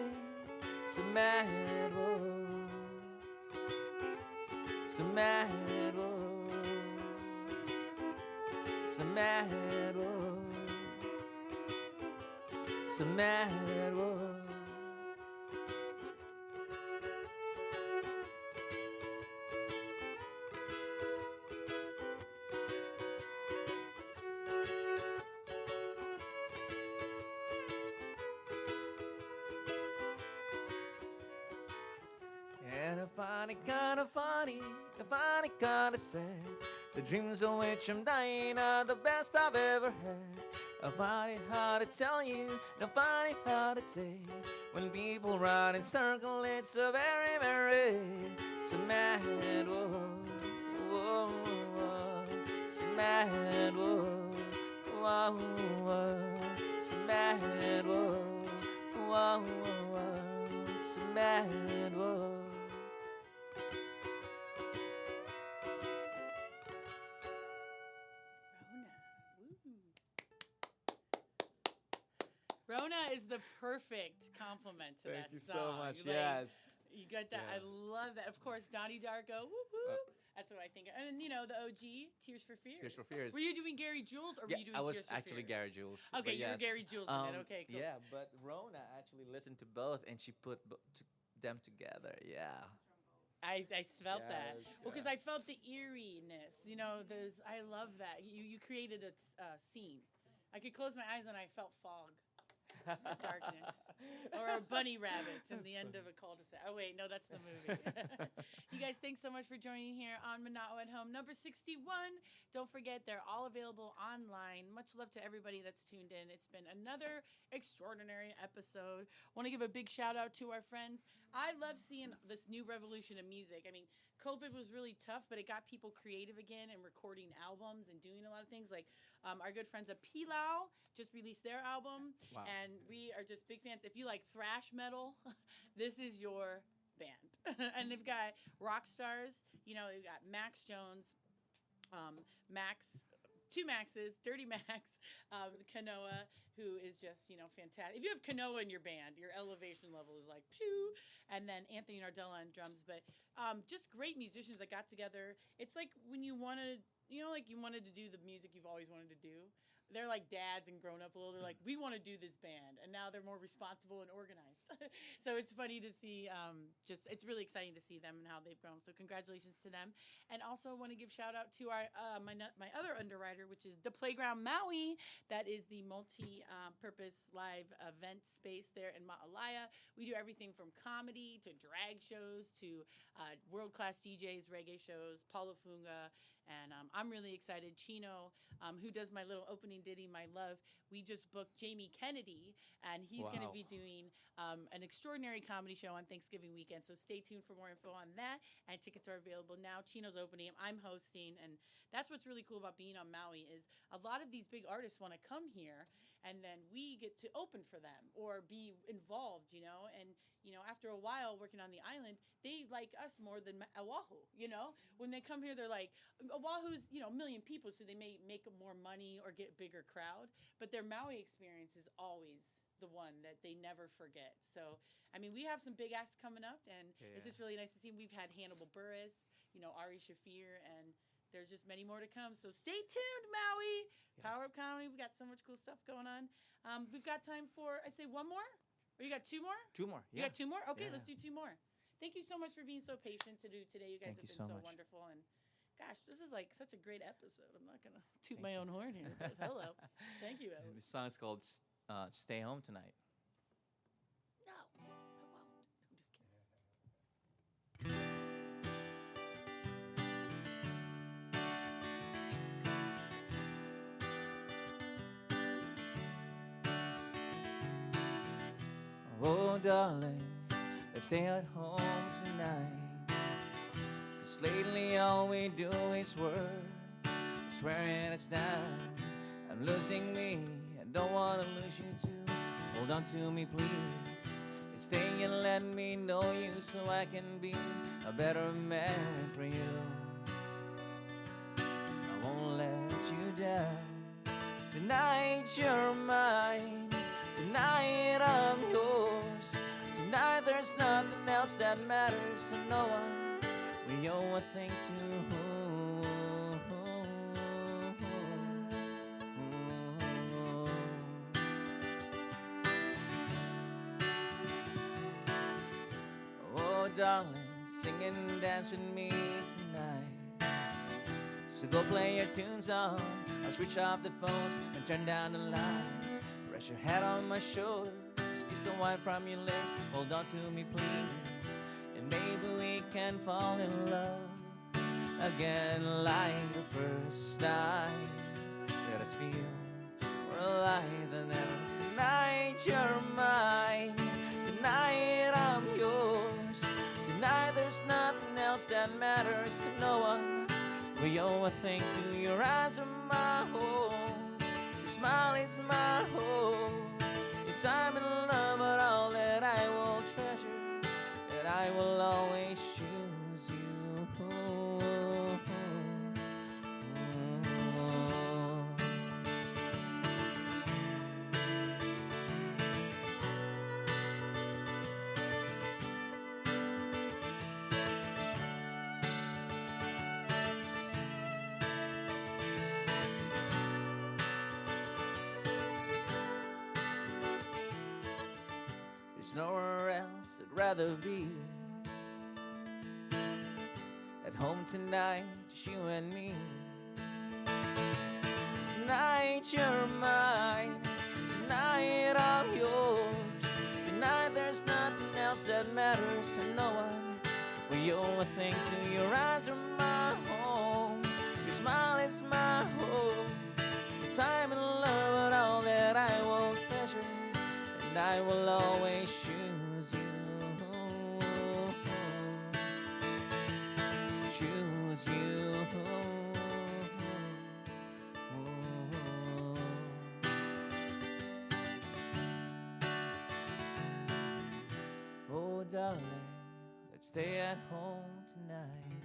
so mad, whoa. So mad, whoa. So mad, whoa. So mad, whoa. And I find it kind of funny, I find it kind of sad. The dreams on which I'm dying are the best I've ever had. I find it hard to tell you, I find it hard to take. When people run in circles, it's so very, very so mad, whoa, whoa, whoa, so mad, whoa, whoa, whoa, so mad, whoa, whoa, whoa, so mad, whoa. Rona is the perfect compliment to that Thank you song. so much. Like, Yes. You got that. Yeah. I love that. Of course, Donnie Darko. Woo-hoo. That's what I think. And then, the OG, Tears for Fears. Tears for Fears. Were you doing Gary Jules or were you doing I was Tears for actually Fears? Gary Jules. Okay, but you were yes. Gary Jules in it. Okay, cool. Yeah, but Rona actually listened to both and she put them together. Yeah. I felt that. Yes, Well, because yeah. I felt the eeriness. I love that. You created a scene. I could close my eyes and I felt fog. Darkness. Or a bunny rabbit in the end of a cul-de-sac. Oh, wait, no, that's the movie. You guys, thanks so much for joining here on Manao at Home, number 61. Don't forget, they're all available online. Much love to everybody that's tuned in. It's been another extraordinary episode. Want to give a big shout out to our friends. I love seeing this new revolution of music. I mean, COVID was really tough, but it got people creative again and recording albums and doing a lot of things. Like our good friends at Pilau just released their album. Wow. And we are just big fans. If you like thrash metal, this is your band. And they've got rock stars. They've got Max Jones, two Maxes, Dirty Max, Kanoa, who is just, fantastic. If you have Kanoa in your band, your elevation level is like, pew. And then Anthony Nardella on drums. But just great musicians that got together. It's like when you wanted, you wanted to do the music you've always wanted to do. They're like dads and grown up a little. They're like, we want to do this band. And now they're more responsible and organized. So it's funny to see, it's really exciting to see them and how they've grown. So congratulations to them. And also want to give shout out to our my other underwriter, which is the Playground Maui. That is the multi-purpose live event space there in Ma'alaya. We do everything from comedy to drag shows to world-class DJs, reggae shows, Paula Funga. And I'm really excited. Chino, who does my little opening ditty, My Love, we just booked Jamie Kennedy, and he's going to be doing an extraordinary comedy show on Thanksgiving weekend. So stay tuned for more info on that. And tickets are available now. Chino's opening. I'm hosting. And that's what's really cool about being on Maui is a lot of these big artists want to come here, and then we get to open for them or be involved, And, after a while working on the island, they like us more than Oahu, When they come here, they're like, Oahu's, a million people, so they may make more money or get bigger crowd. But their Maui experience is always the one that they never forget. So, we have some big acts coming up, and it's just really nice to see. We've had Hannibal Buress, Ari Shafir, and there's just many more to come. So stay tuned, Maui. Yes. Power Up Comedy. We got so much cool stuff going on. We've got time for, I'd say, one more. Or you got two more? Two more. You got two more? Okay, Yeah. let's do two more. Thank you so much for being so patient to do today. You guys have been so wonderful. And Gosh, this is like such a great episode. I'm not gonna toot my own horn here, but hello. Thank you, And Alex. the song's called "Stay Home Tonight." No, I won't. I'm just kidding. Oh, darling, let's stay at home tonight. 'Cause lately all we do is work, swearing it's down. I'm losing me, I don't wanna lose you too. Hold on to me, please. Stay and let me know you so I can be a better man for you. I won't let you down. Tonight you're mine. Tonight I'm yours. Tonight there's nothing else that matters to no one. We owe a thing to Oh, darling, sing and dance with me tonight. So go play your tunes on. I'll switch off the phones and turn down the lights. Rest your head on my shoulders, kiss the wine from your lips. Hold on to me, please, and maybe we can fall in love again like the first time. Let us feel we're alive than ever. Tonight you're mine. Tonight I'm yours. Tonight there's nothing else that matters to no one. We owe a thing to your eyes are my home. Your smile is my hope. Your time and love are all that I will treasure. And I will always choose you. There's nowhere else I'd rather be. At home tonight, just you and me. Tonight you're mine. Tonight I'm yours. Tonight there's nothing else that matters to no one. We owe a thing to your eyes are my home. Your smile is my hope. Your time and love are all that I will treasure. And I will always choose you. Choose you. Oh, darling, let's stay at home tonight.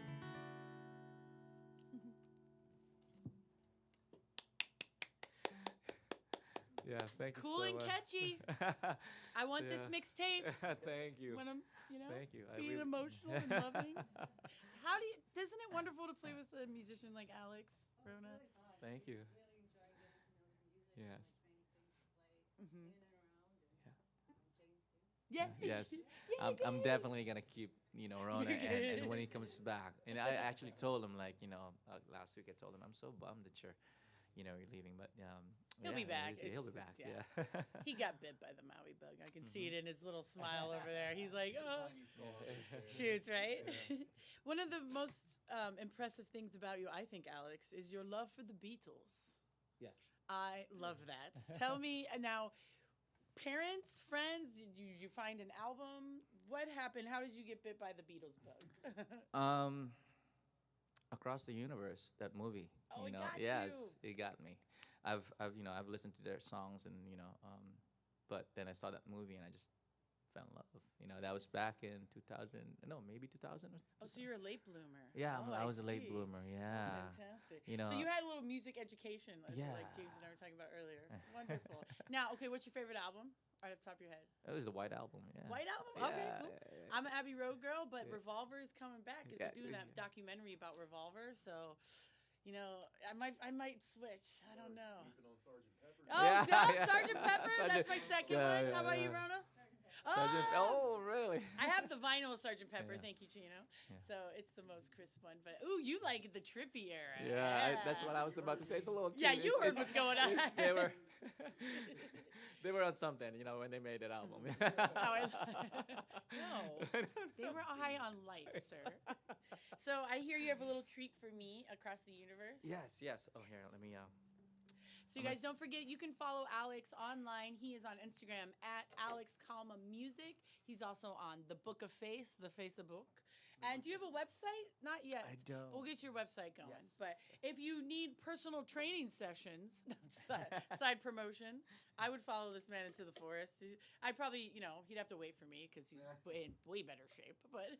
Yeah, thank you Cool so and much. catchy. I want this Yeah. mixtape Thank you. when I'm, Thank you. I being really- emotional and loving. How do you? Isn't it wonderful to play with a musician like Alex, Rona? Thank you. Really enjoy getting to know his music. Yes. And training things to play Mhm. in and around. And James too. Yeah. Yes. Yeah, I'm Dave. definitely gonna keep Rona, You're and good. when he comes back, and I actually told him last week I told him I'm so bummed that you're leaving, but He'll be back. He'll be It's- back. yeah. Yeah. He got bit by the Maui bug. I can see it in his little smile over there. He's like, oh, shoots, right? One of the most impressive things about you, I think, Alex, is your love for the Beatles. Yes. I love that. Tell me now, parents, friends, did you find an album? What happened? How did you get bit by the Beatles bug? Across the Universe, that movie. Oh, it got yes, you. it got me. I've listened to their songs and but then I saw that movie and I just fell in love. That was back in 2000. No, maybe 2000. Oh, so you're a late bloomer. Yeah, Oh, I was a late see. bloomer. Oh, Yeah. fantastic. You know- so you had a little music education, like Yeah. James and I were talking about earlier. Wonderful. Now, okay, what's your favorite album? Right off the top of your head. It was the White Album. Yeah. White Album? Yeah, Okay, cool. yeah. I'm an Abbey Road girl, but Yeah. Revolver is coming back because Yeah. they're doing that documentary about Revolver. So, I might switch. I don't know. Sleeping on Sergeant Pepper. Oh, Yeah, yeah, yeah. Sergeant Pepper. That's my second Yeah, one. yeah, How about you, yeah. Rona? Oh, really? I have the vinyl Sergeant Pepper. Yeah. Thank you, Chino. Yeah. So it's the most crisp one. But ooh, you like the trippy era. Yeah, that's what I was about to say. It's a little. Yeah, tune. you It's- heard it's- what's going on. They were. They were on something, when they made that album. Oh, no, they were high on life, sir. So I hear you have a little treat for me across the universe. Yes. Oh, here, let me. So you guys don't forget, you can follow Alex online. He is on Instagram at Alex Calma Music. He's also on the Book of Face, the Facebook. And do you have a website? Not yet. I don't. We'll get your website going. Yes. But if you need personal training sessions, side promotion, I would follow this man into the forest. I'd probably, he'd have to wait for me because he's in way better shape. But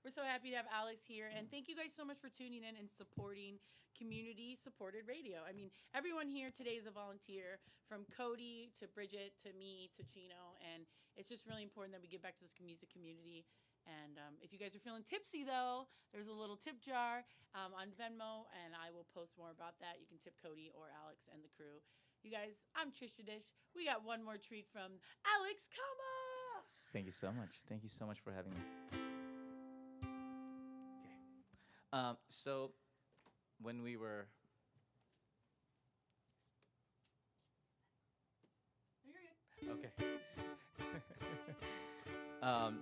we're so happy to have Alex here. And thank you guys so much for tuning in and supporting community-supported radio. I mean, everyone here today is a volunteer, from Cody to Bridget to me to Chino. And it's just really important that we give back to this music community. And if you guys are feeling tipsy, though, there's a little tip jar on Venmo, and I will post more about that. You can tip Cody or Alex and the crew. You guys, I'm Trish da Dish. We got one more treat from Alex Calma. Thank you so much. Thank you so much for having me. Okay. So, when we were. You're good. Okay.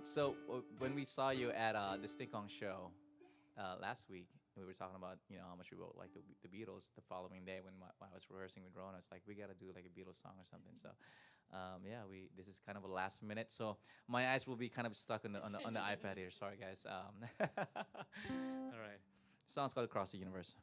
So when we saw you at the Stick On show last week, we were talking about how much we wrote like the Beatles. The following day, when I was rehearsing with Rona, it's like we gotta do like a Beatles song or something. So this is kind of a last minute. So my eyes will be kind of stuck on the iPad here. Sorry guys. All right. The song's called Across the Universe.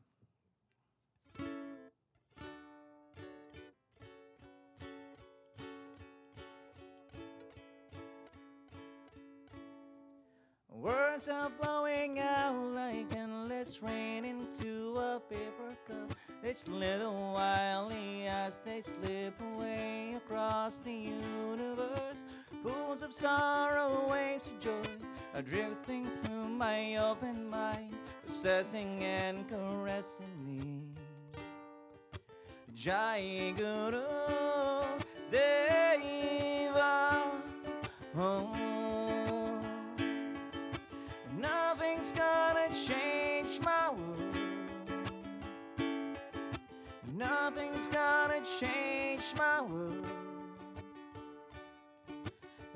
Words are flowing out like endless rain into a paper cup. They slither wildly as they slip away across the universe. Pools of sorrow, waves of joy are drifting through my open mind, possessing and caressing me. Jai Guru Deva. Oh. Nothing's gonna change my world. Nothing's gonna change my world.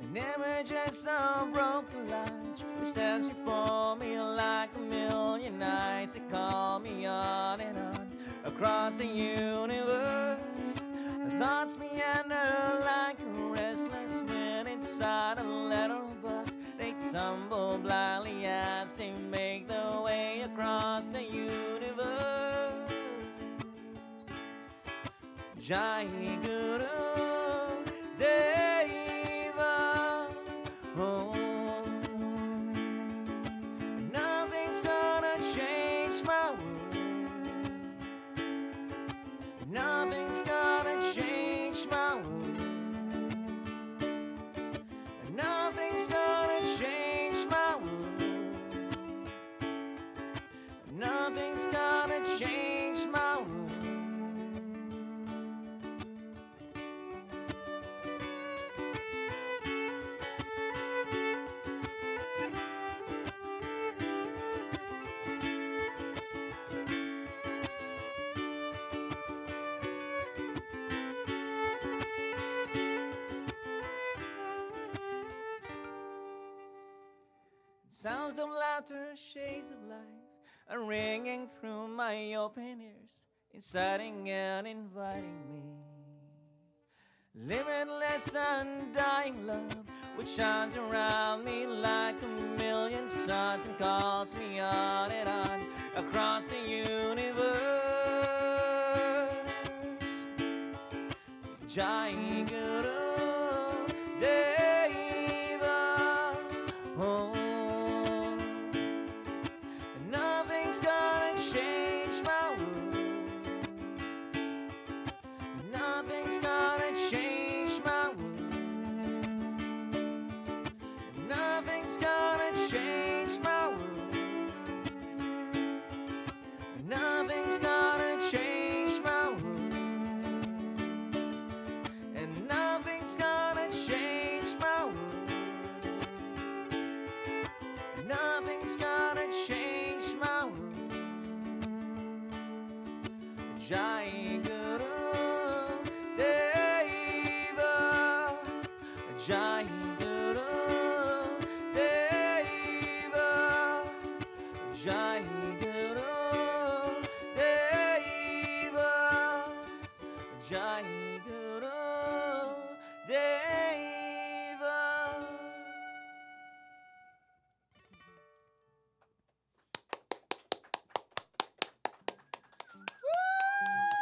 An images of broken lights which stands before me like a million eyes that call me on and on across the universe. Thoughts meander like a restless wind inside a letterbox. They tumble blindly as they make their way across the universe. Jai Guru Deva. Oh. Nothing's gonna change my world. Nothing's gonna change my world. Nothing's gonna change my world. Nothing's gonna change my world. Sounds of laughter, shades of life are ringing through my open ears, inciting and inviting me. Limitless, undying love, which shines around me like a million suns and calls me on and on across the universe. Jai Guru Deva. Oh. Nothing's gonna change my world. Nothing's gonna change my world. Nothing's gonna change my world. Nothing's gonna change my world. And Jai Guru Deva, Jai Guru Deva, Jai Guru Deva, Jai Guru Deva.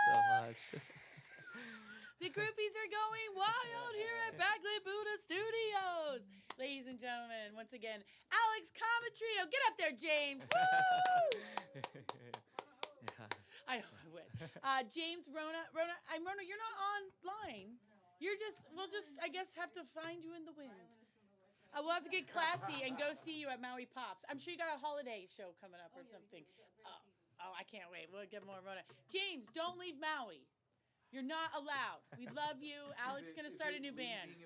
So much. The groupies are going wild here at Backlit Buddha Studios. Ladies and gentlemen, once again, Alex Calma Trio. Get up there, James. Woo! Yeah. I know I would. James, Rona, Rona, you're not online. You're just, we'll just, I guess, have to find you in the wind. We'll have to get classy and go see you at Maui Pops. I'm sure you got a holiday show coming up or something. Oh, I can't wait. We'll get more Rona. James, don't leave Maui. You're not allowed. We love you. Alex is going to start a new band.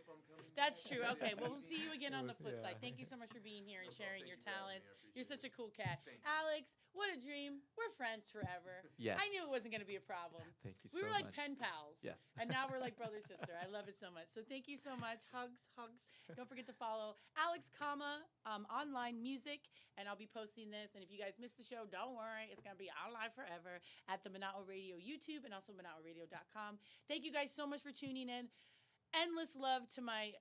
That's true. Okay, well, we'll see you again on the flip side. Thank you so much for being here and sharing your talents. You're such a cool cat. Alex, what a dream. We're friends forever. Yes. I knew it wasn't going to be a problem. Thank you so much. We were like pen pals. Yes. And now we're like brother, sister. I love it so much. So thank you so much. Hugs, hugs. Don't forget to follow Alex Calma online music. And I'll be posting this. And if you guys missed the show, don't worry. It's going to be online forever at the Manao Radio YouTube and also ManaoRadio.com. Thank you guys so much for tuning in. Endless love to my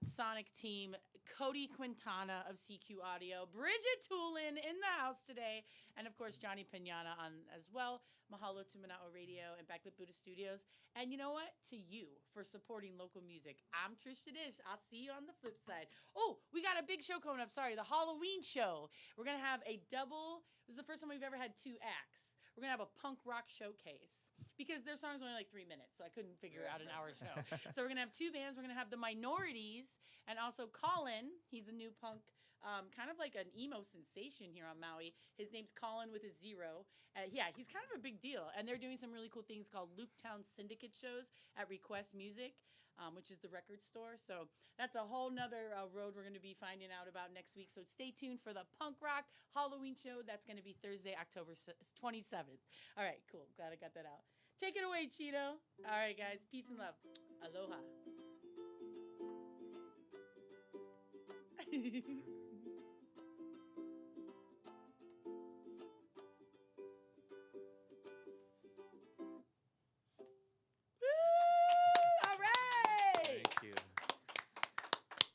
Sonic team, Cody Quintana of CQ Audio, Bridget Toolin in the house today, and of course Johnny Pinana on as well. Mahalo to Manao Radio and Backlit Buddha Studios. And you know what? To you for supporting local music. I'm Trish da Dish. I'll see you on the flip side. Oh, we got a big show coming up. Sorry, the Halloween show. We're going to have a double. This is the first time we've ever had 2 acts. We're going to have a punk rock showcase because their songs are only like 3 minutes, so I couldn't figure out an hour show. So we're going to have 2 bands. We're going to have the Minorities and also Colin. He's a new punk, kind of like an emo sensation here on Maui. His name's Colin with a 0. Yeah, he's kind of a big deal. And they're doing some really cool things called Luketown Syndicate shows at Request Music, which is the record store. So that's a whole nother road we're going to be finding out about next week. So stay tuned for the punk rock Halloween show. That's going to be Thursday, October 27th. All right, cool. Glad I got that out. Take it away, Cheeto. All right, guys. Peace and love. Aloha. All right. Thank you.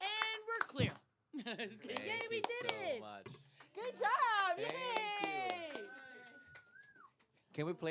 And we're clear. Yay, we did so it. Much. Good job. Thank Yay. you. Can we play